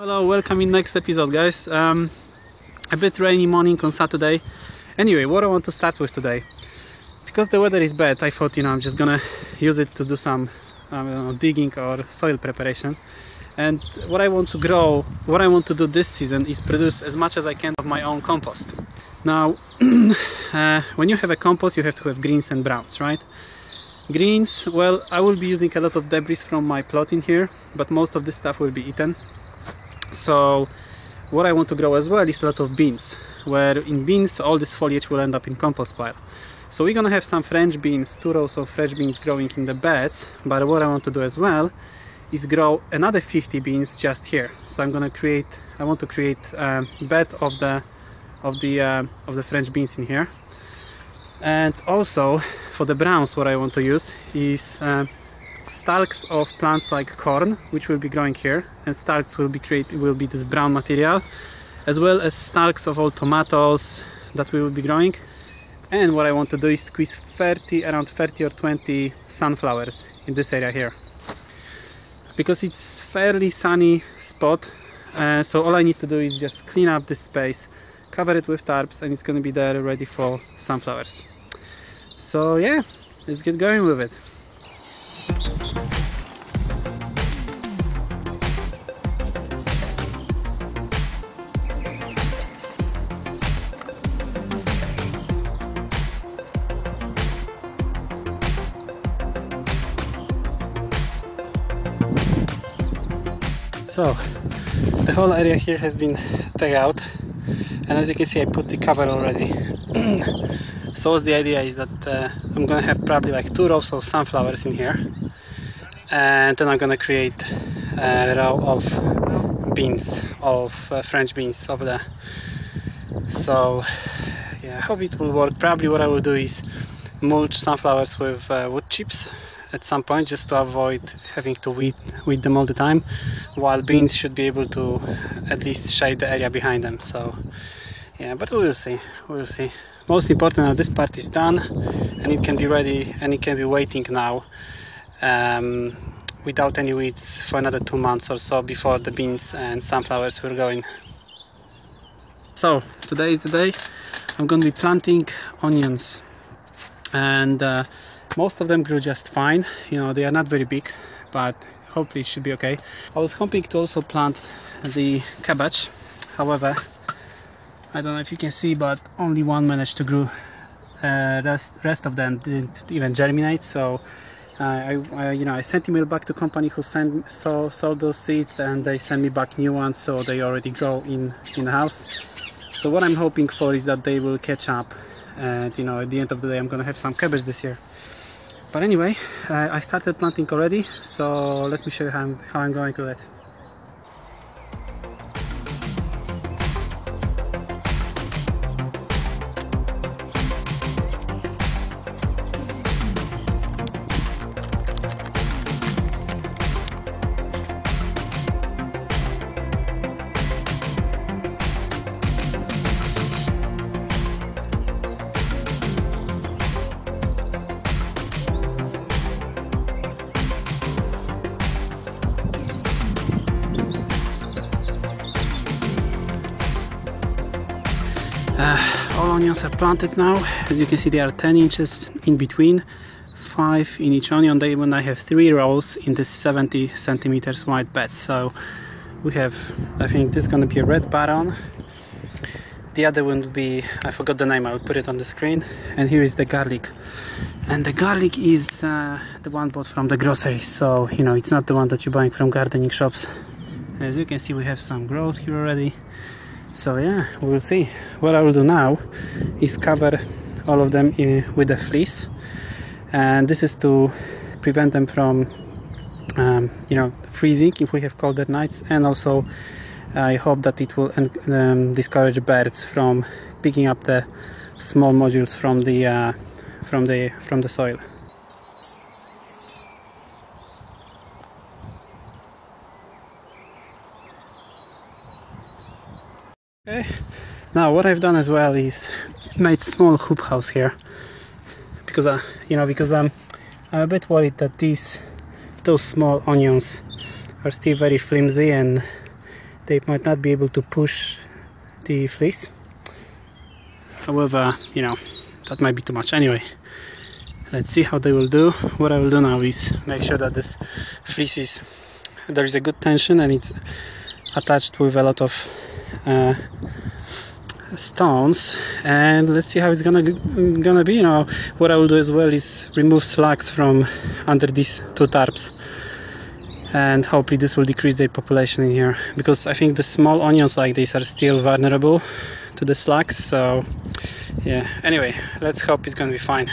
Hello, welcome in next episode, guys. A bit rainy morning on Saturday. Anyway, what I want to start with today, because the weather is bad, I thought, I'm just gonna use it to do some digging or soil preparation. And what I want to grow, what I want to do this season is produce as much as I can of my own compost. Now, when you have a compost, you have to have greens and browns, right? Greens, well, I will be using a lot of debris from my plot in here, but most of this stuff will be eaten. So what I want to grow as well is a lot of beans, where in beans all this foliage will end up in compost pile. So we're gonna have some French beans, 2 rows of fresh beans growing in the beds, but what I want to do as well is grow another 50 beans just here. So I want to create a bed of the French beans in here. And also for the browns, what I want to use is stalks of plants like corn, which will be growing here, and stalks will be this brown material, as well as stalks of all tomatoes that we will be growing. And what I want to do is squeeze around 30 or 20 sunflowers in this area here, because it's fairly sunny spot. So all I need to do is just clean up this space, cover it with tarps, and it's going to be there ready for sunflowers. So yeah, let's get going with it. So the whole area here has been dug out, and as you can see I put the cover already. So the idea is that I'm gonna have probably like 2 rows of sunflowers in here, and then I'm gonna create a row of beans, of French beans over there. So yeah, I hope it will work. Probably what I will do is mulch sunflowers with wood chips at some point, just to avoid having to weed them all the time, while beans should be able to at least shade the area behind them. So yeah, but we'll see. Most important now, this part is done and it can be ready, and it can be waiting now without any weeds for another 2 months or so before the beans and sunflowers will go in. So today is the day I'm going to be planting onions, and most of them grew just fine. They are not very big, but hopefully it should be okay. I was hoping to also plant the cabbage, however I don't know if you can see, but only one managed to grow. Rest of them didn't even germinate. So I sent email back to company who sold those seeds, and they sent me back new ones, so they already grow in the house. So what I'm hoping for is that they will catch up, and at the end of the day I'm gonna have some cabbage this year. But anyway, I started planting already, so let me show you how I'm going with it. All onions are planted now. As you can see, they are 10 inches in between, 5 in each onion. When I have 3 rows in this 70 centimeters wide bed. So we have, I think this is going to be a red baron. The other one would be, I forgot the name, I will put it on the screen. And here is the garlic. And the garlic is the one bought from the groceries. So it's not the one that you're buying from gardening shops. As you can see, we have some growth here already. So yeah, we'll see. What I will do now is cover all of them with a fleece, and this is to prevent them from freezing if we have colder nights, and also I hope that it will discourage birds from picking up the small modules from the soil. Okay. Now what I've done as well is made small hoop house here, because I'm a bit worried that those small onions are still very flimsy and they might not be able to push the fleece. However, you know, that might be too much. Anyway, let's see how they will do. What I will do now is make sure that this fleece is, there is a good tension and it's attached with a lot of stones, and let's see how it's gonna be. You know, what I will do as well is remove slugs from under these two tarps, and hopefully this will decrease their population in here, because I think the small onions like these are still vulnerable to the slugs. So yeah, anyway, let's hope it's gonna be fine.